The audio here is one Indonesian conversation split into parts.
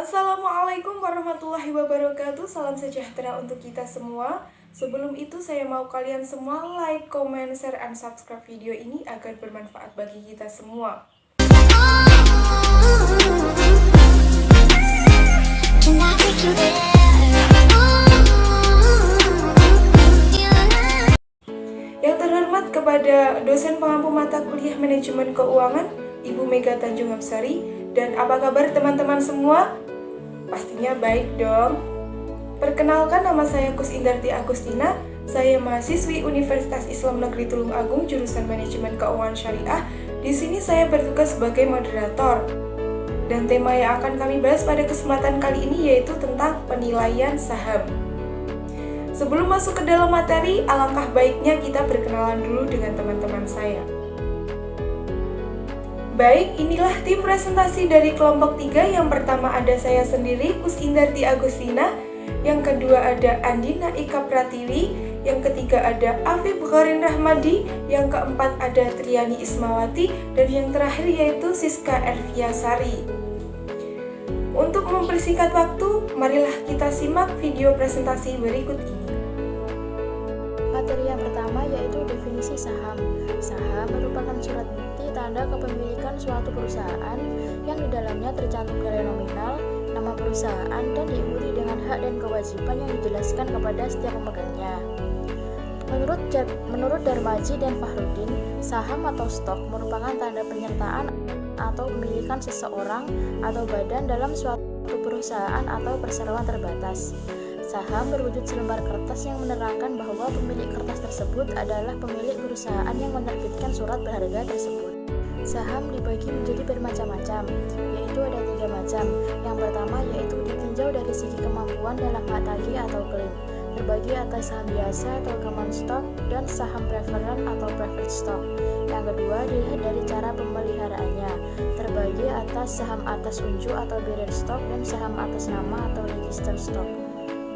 Assalamualaikum warahmatullahi wabarakatuh. Salam sejahtera untuk kita semua. Sebelum itu saya mau kalian semua like, comment, share, and subscribe video ini agar bermanfaat bagi kita semua. Yang terhormat kepada dosen pengampu mata kuliah manajemen keuangan Ibu Mega Tanjung Hapsari. Dan apa kabar teman-teman semua? Pastinya baik dong. Perkenalkan, nama saya Kus Indarti Agustina. Saya mahasiswi Universitas Islam Negeri Tulung Agung jurusan Manajemen Keuangan Syariah. Di sini saya bertugas sebagai moderator. Dan tema yang akan kami bahas pada kesempatan kali ini yaitu tentang penilaian saham. Sebelum masuk ke dalam materi, alangkah baiknya kita berkenalan dulu dengan teman-teman saya. Baik, inilah tim presentasi dari kelompok 3. Yang pertama ada saya sendiri, Kus Indarti Agustina. Yang kedua ada Andina Ika Pratiwi. Yang ketiga ada Afif Gharin Rahmadi. Yang keempat ada Triani Ismawati. Dan yang terakhir yaitu Siska Erviasari. Untuk mempersingkat waktu, marilah kita simak video presentasi berikut ini. Materi yang pertama yaitu definisi saham. Saham merupakan surat bukti tanda kepemilikan suatu perusahaan yang di dalamnya tercantum nilai nominal, nama perusahaan, dan diikuti dengan hak dan kewajiban yang dijelaskan kepada setiap pemegangnya. Menurut Darmaji dan Fahrudin, saham atau stok merupakan tanda penyertaan atau pemilikan seseorang atau badan dalam suatu perusahaan atau perseroan terbatas. Saham berwujud selembar kertas yang menerangkan bahwa pemilik kertas tersebut adalah pemilik perusahaan yang menerbitkan surat berharga tersebut. Saham dibagi menjadi bermacam-macam, yaitu ada 3 macam. Yang pertama yaitu ditinjau dari segi kemampuan dalam hak tagih atau klaim, terbagi atas saham biasa atau common stock dan saham preferen atau preferred stock. Yang kedua dilihat dari cara pemeliharaannya, terbagi atas saham atas unjuk atau bearer stock dan saham atas nama atau register stock.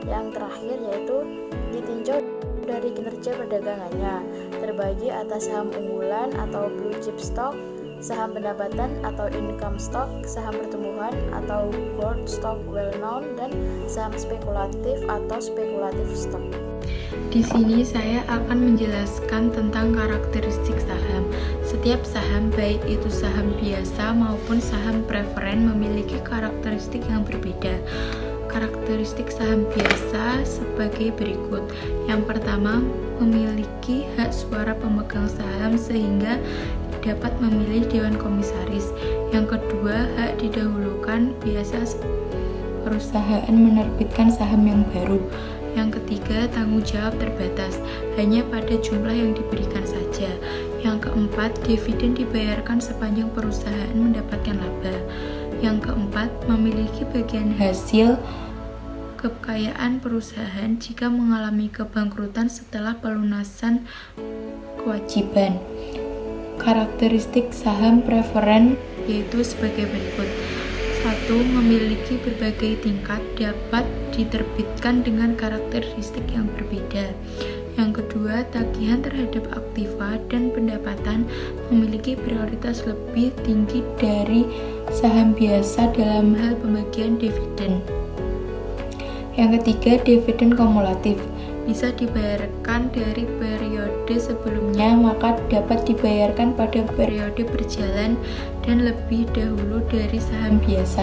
Yang terakhir yaitu ditinjau dari kinerja perdagangannya, terbagi atas saham unggulan atau blue chip stock, saham pendapatan atau income stock, saham pertumbuhan atau growth stock well known, dan saham spekulatif atau speculative stock. Di sini saya akan menjelaskan tentang karakteristik saham. Setiap saham, baik itu saham biasa maupun saham preferen, memiliki karakteristik yang berbeda. Karakteristik saham biasa sebagai berikut. Yang pertama, memiliki hak suara pemegang saham sehingga dapat memilih dewan komisaris. Yang kedua, hak didahulukan, biasa perusahaan menerbitkan saham yang baru. Yang ketiga, tanggung jawab terbatas, hanya pada jumlah yang diberikan saja. Yang keempat, dividen dibayarkan sepanjang perusahaan mendapatkan laba. Yang keempat, memiliki bagian hasil kekayaan perusahaan jika mengalami kebangkrutan setelah pelunasan kewajiban. Karakteristik saham preferen yaitu sebagai berikut. 1. Memiliki berbagai tingkat, dapat diterbitkan dengan karakteristik yang berbeda. Yang kedua, tagihan terhadap aktiva dan pendapatan memiliki prioritas lebih tinggi dari saham biasa dalam hal pembagian dividen. Yang ketiga, dividen kumulatif, bisa dibayarkan dari periode sebelumnya, maka dapat dibayarkan pada periode berjalan dan lebih dahulu dari saham biasa.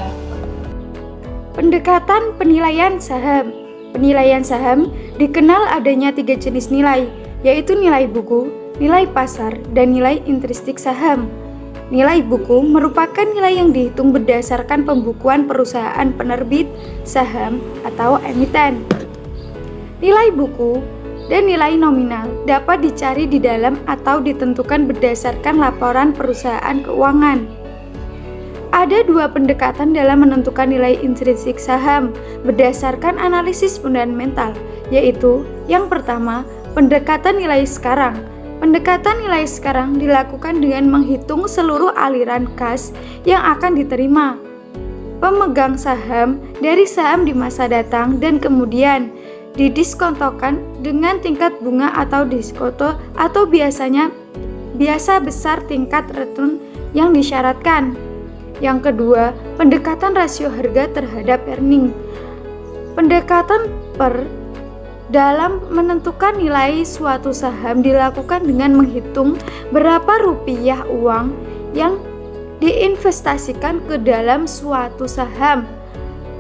Pendekatan penilaian saham. Penilaian saham dikenal adanya 3 jenis nilai, yaitu nilai buku, nilai pasar, dan nilai intrinsik saham. Nilai buku merupakan nilai yang dihitung berdasarkan pembukuan perusahaan penerbit saham atau emiten. Nilai buku dan nilai nominal dapat dicari di dalam atau ditentukan berdasarkan laporan perusahaan keuangan. Ada 2 pendekatan dalam menentukan nilai intrinsik saham berdasarkan analisis fundamental, yaitu yang pertama, pendekatan nilai sekarang. Pendekatan nilai sekarang dilakukan dengan menghitung seluruh aliran kas yang akan diterima pemegang saham dari saham di masa datang dan kemudian didiskontokan dengan tingkat bunga atau diskonto atau biasa besar tingkat return yang disyaratkan. Yang kedua, pendekatan rasio harga terhadap earning. Pendekatan dalam menentukan nilai suatu saham dilakukan dengan menghitung berapa rupiah uang yang diinvestasikan ke dalam suatu saham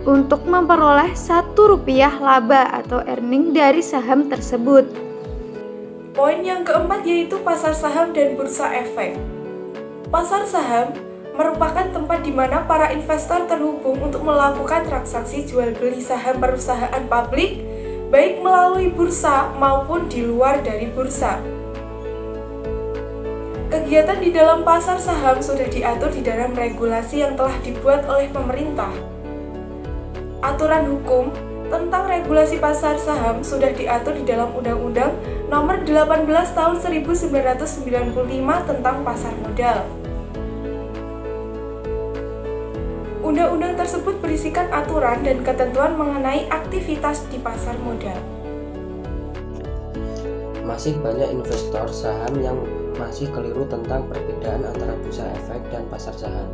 untuk memperoleh 1 rupiah laba atau earning dari saham tersebut. Poin yang keempat yaitu pasar saham dan bursa efek. Pasar saham merupakan tempat di mana para investor terhubung untuk melakukan transaksi jual beli saham perusahaan publik, baik melalui bursa maupun di luar dari bursa. Kegiatan di dalam pasar saham sudah diatur di dalam regulasi yang telah dibuat oleh pemerintah. Aturan hukum tentang regulasi pasar saham sudah diatur di dalam Undang-Undang Nomor 18 Tahun 1995 tentang pasar modal. Undang-undang tersebut berisikan aturan dan ketentuan mengenai aktivitas di pasar modal. Masih banyak investor saham yang masih keliru tentang perbedaan antara bursa efek dan pasar saham.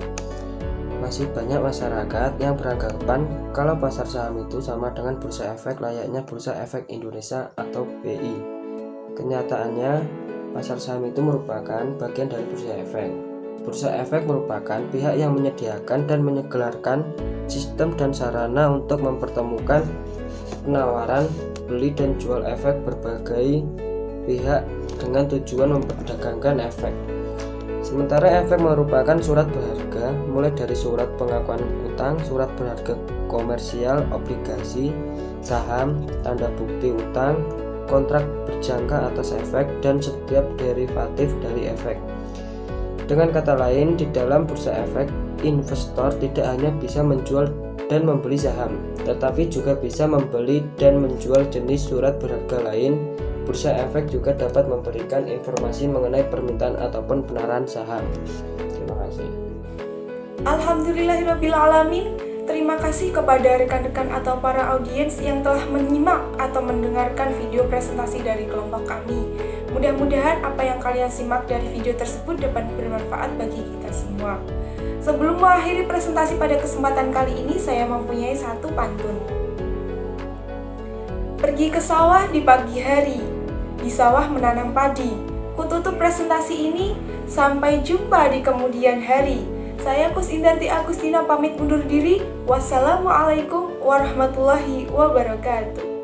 Masih banyak masyarakat yang beranggapan kalau pasar saham itu sama dengan bursa efek layaknya Bursa Efek Indonesia atau BI. Kenyataannya, pasar saham itu merupakan bagian dari bursa efek. Bursa efek merupakan pihak yang menyediakan dan menyegelarkan sistem dan sarana untuk mempertemukan penawaran, beli dan jual efek berbagai pihak dengan tujuan memperdagangkan efek. Sementara efek merupakan surat berharga, mulai dari surat pengakuan utang, surat berharga komersial, obligasi, saham, tanda bukti utang, kontrak berjangka atas efek, dan setiap derivatif dari efek. Dengan kata lain, di dalam bursa efek, investor tidak hanya bisa menjual dan membeli saham, tetapi juga bisa membeli dan menjual jenis surat berharga lain. Bursa efek juga dapat memberikan informasi mengenai permintaan ataupun penawaran saham. Terima kasih. Alhamdulillahirrabbilalamin. Terima kasih kepada rekan-rekan atau para audiens yang telah menyimak atau mendengarkan video presentasi dari kelompok kami. Mudah-mudahan apa yang kalian simak dari video tersebut dapat bermanfaat bagi kita semua. Sebelum mengakhiri presentasi pada kesempatan kali ini, saya mempunyai satu pantun. Pergi ke sawah di pagi hari, di sawah menanam padi. Kututup presentasi ini, sampai jumpa di kemudian hari. Saya Kusndarti Agustina pamit undur diri. Wassalamualaikum warahmatullahi wabarakatuh.